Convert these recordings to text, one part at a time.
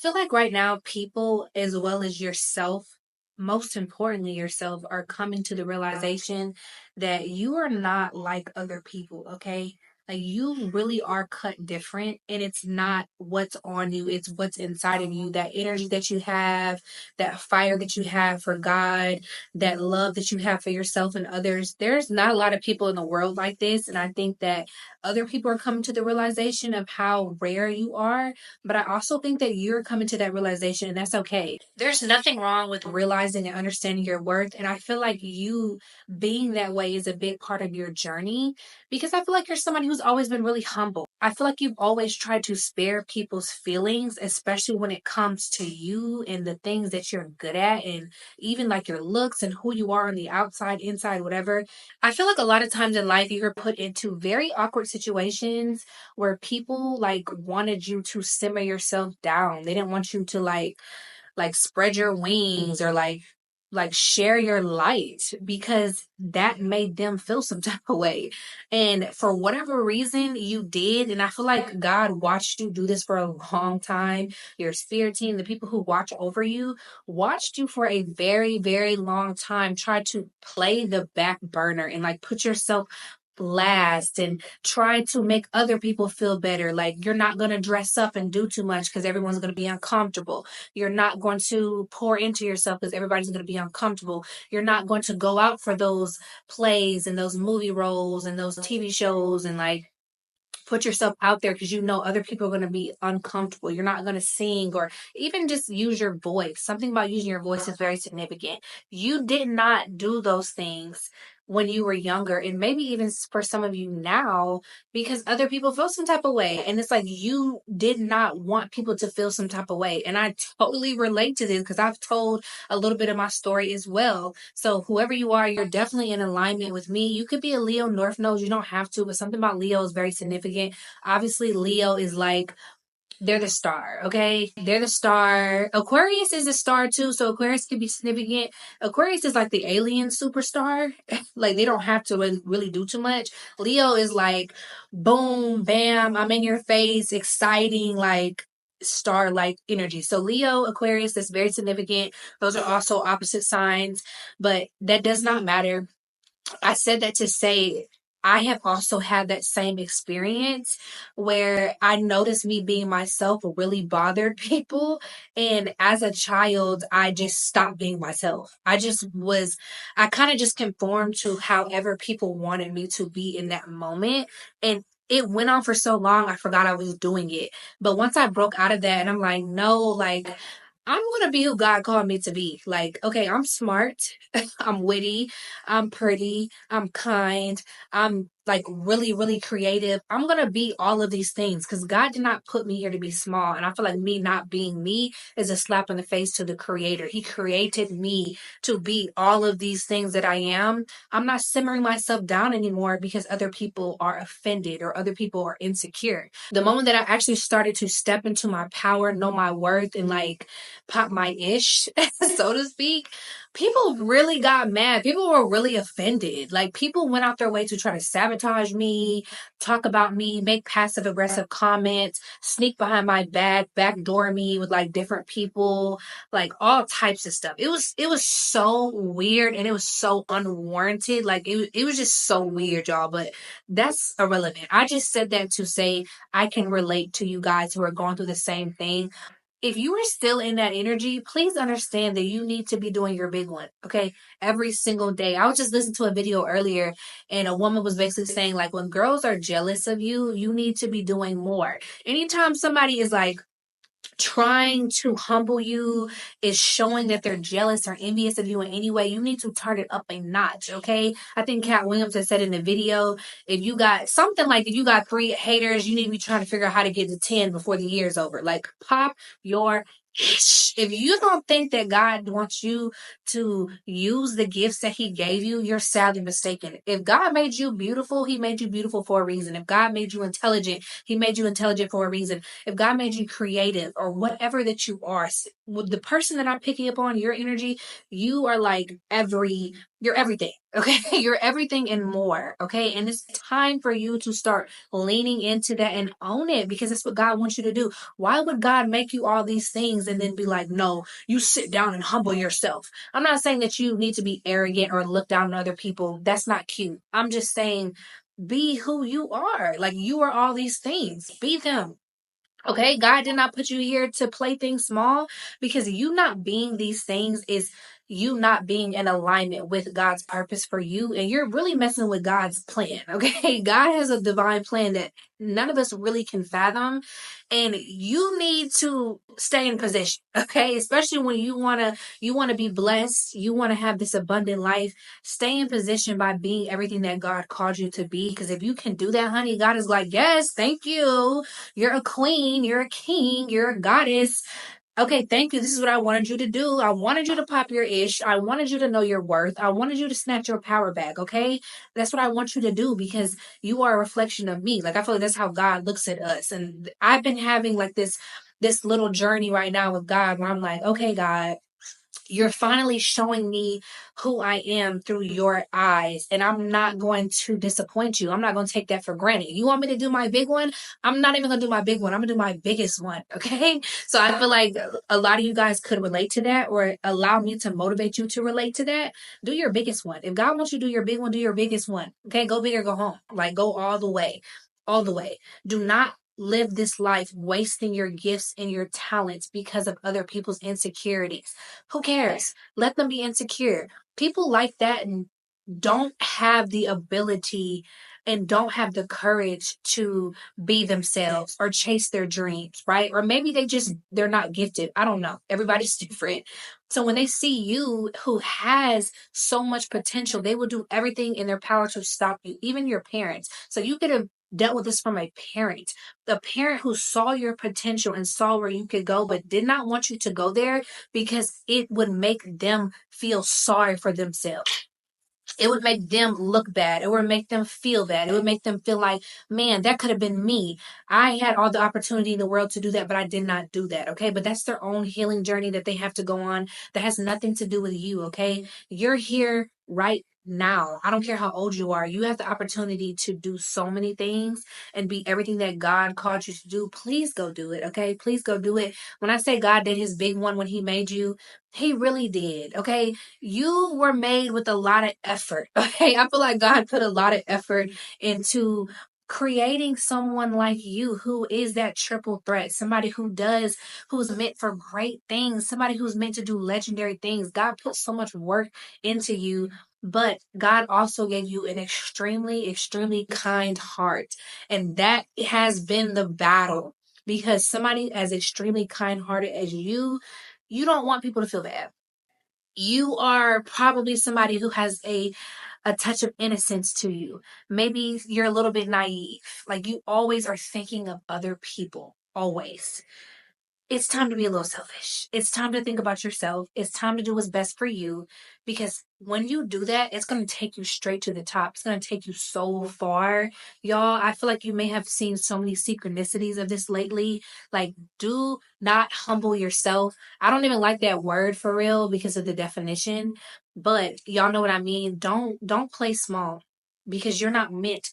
feel like right now, people as well as yourself, most importantly, yourself, are coming to the realization that you are not like other people, okay? Like you really are cut different, and it's not what's on you, it's what's inside of you. That energy that you have, that fire that you have for God, that love that you have for yourself and others. There's not a lot of people in the world like this, and I think that other people are coming to the realization of how rare you are, but I also think that you're coming to that realization, and that's okay. There's nothing wrong with realizing and understanding your worth. And I feel like you being that way is a big part of your journey, because I feel like you're somebody who's always been really humble. I feel like you've always tried to spare people's feelings, especially when it comes to you and the things that you're good at, and even like your looks and who you are on the outside, inside, whatever. I feel like a lot of times in life, you're put into very awkward situations where people like wanted you to simmer yourself down. They didn't want you to like spread your wings or like share your light, because that made them feel some type of way. And for whatever reason you did, and I feel like God watched you do this for a long time. Your spirit team, the people who watch over you, watched you for a very, very long time, try to play the back burner and like put yourself last and try to make other people feel better. Like you're not going to dress up and do too much because everyone's going to be uncomfortable. You're not going to pour into yourself because everybody's going to be uncomfortable. You're not going to go out for those plays and those movie roles and those TV shows and like put yourself out there because you know other people are going to be uncomfortable. You're not going to sing or even just use your voice. Something about using your voice is very significant. You did not do those things when you were younger, and maybe even for some of you now, because other people feel some type of way. And it's like you did not want people to feel some type of way. And I totally relate to this because I've told a little bit of my story as well. So whoever you are, you're definitely in alignment with me. You could be a Leo North Node. You don't have to, but something about Leo is very significant. Obviously, Leo is like, they're the star, okay? They're the star. Aquarius is a star too, so Aquarius can be significant. Aquarius is like the alien superstar. Like they don't have to really do too much. Leo is like, boom, bam, I'm in your face, exciting, like star like energy. So Leo, Aquarius, that's very significant. Those are also opposite signs, but that does not matter. I said that to say I have also had that same experience where I noticed me being myself really bothered people. And as a child, I just stopped being myself. I kind of just conformed to however people wanted me to be in that moment. And it went on for so long, I forgot I was doing it. But once I broke out of that and I'm like, no, like, I'm going to be who God called me to be. Like, okay, I'm smart. I'm witty. I'm pretty. I'm kind. I'm like really, really creative. I'm going to be all of these things because God did not put me here to be small. And I feel like me not being me is a slap in the face to the creator. He created me to be all of these things that I am. I'm not simmering myself down anymore because other people are offended or other people are insecure. The moment that I actually started to step into my power, know my worth, and like pop my ish, so to speak, people really got mad. People were really offended. Like people went out their way to try to sabotage me, talk about me, make passive aggressive comments, sneak behind my back, backdoor me with like different people, like all types of stuff. It was so weird and it was so unwarranted. Like it was just so weird, y'all. But that's irrelevant. I just said that to say I can relate to you guys who are going through the same thing. If you are still in that energy, please understand that you need to be doing your big one, okay? Every single day. I was just listening to a video earlier, and a woman was basically saying, like, when girls are jealous of you, you need to be doing more. Anytime somebody is like, trying to humble you, is showing that they're jealous or envious of you in any way, you need to turn it up a notch, okay? I think Cat Williams has said in the video, if you got something like, if you got 3 haters, you need to be trying to figure out how to get to 10 before the year's over. Like, pop your if you don't think that God wants you to use the gifts that he gave you, you're sadly mistaken. If God made you beautiful, he made you beautiful for a reason. If God made you intelligent, he made you intelligent for a reason. If God made you creative or whatever that you are, with the person that I'm picking up on, your energy, you are like you're everything. Okay. You're everything and more. Okay. And it's time for you to start leaning into that and own it, because that's what God wants you to do. Why would God make you all these things and then be like, no, you sit down and humble yourself? I'm not saying that you need to be arrogant or look down on other people. That's not cute. I'm just saying, be who you are. Like, you are all these things. Be them. Okay, God did not put you here to play things small, because you not being these things is you not being in alignment with God's purpose for you. And you're really messing with God's plan. Okay, God has a divine plan that none of us really can fathom. And you need to stay in position. Okay, especially when you want to be blessed, you want to have this abundant life. Stay in position by being everything that God called you to be. Because if you can do that, honey, God is like, yes, thank you. You're a queen, you're a king, you're a goddess. Okay, thank you. This is what I wanted you to do. I wanted you to pop your ish. I wanted you to know your worth. I wanted you to snatch your power back. Okay, that's what I want you to do, because you are a reflection of me. Like, I feel like that's how God looks at us. And I've been having like this little journey right now with God, where I'm like, okay, God, you're finally showing me who I am through your eyes, and I'm not going to disappoint you. I'm not going to take that for granted. You want me to do my big one? I'm not even going to do my big one. I'm going to do my biggest one. Okay. So I feel like a lot of you guys could relate to that, or allow me to motivate you to relate to that. Do your biggest one. If God wants you to do your big one, do your biggest one. Okay. Go big or go home. Like, go all the way, all the way. Do not live this life wasting your gifts and your talents because of other people's insecurities. Who cares? Let them be insecure. People like that and don't have the ability and don't have the courage to be themselves or chase their dreams, right? Or maybe they're not gifted. I don't know. Everybody's different. So when they see you who has so much potential, they will do everything in their power to stop you, even your parents. So you could have dealt with this from a parent, the parent who saw your potential and saw where you could go, but did not want you to go there because it would make them feel sorry for themselves. It would make them look bad. It would make them feel bad. It would make them feel like, man, that could have been me. I had all the opportunity in the world to do that, but I did not do that. Okay. But that's their own healing journey that they have to go on. That has nothing to do with you. Okay. You're here right now. I don't care how old you are. You have the opportunity to do so many things and be everything that God called you to do. Please go do it. Okay. Please go do it. When I say God did his big one when he made you, he really did. Okay. You were made with a lot of effort. Okay. I feel like God put a lot of effort into creating someone like you who is that triple threat, somebody who's meant for great things, somebody who's meant to do legendary things. God put so much work into you, but God also gave you an extremely, extremely kind heart. And that has been the battle, because somebody as extremely kind hearted as you don't want people to feel bad. You are probably somebody who has a touch of innocence to you. Maybe you're a little bit naive. Like, you always are thinking of other people. Always. It's time to be a little selfish. It's time to think about yourself. It's time to do what's best for you. Because when you do that, it's going to take you straight to the top. It's going to take you so far. Y'all, I feel like you may have seen so many synchronicities of this lately. Like, do not humble yourself. I don't even like that word for real because of the definition. But y'all know what I mean. Don't play small, because you're not meant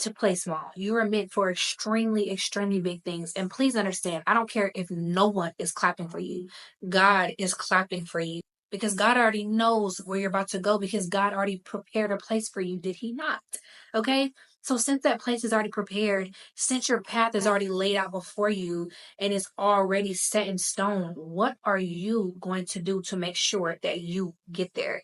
to play small. You are meant for extremely, extremely big things. And please understand, I don't care if no one is clapping for you. God is clapping for you, because God already knows where you're about to go, because God already prepared a place for you. Did he not? Okay. So since that place is already prepared, since your path is already laid out before you and is already set in stone, what are you going to do to make sure that you get there?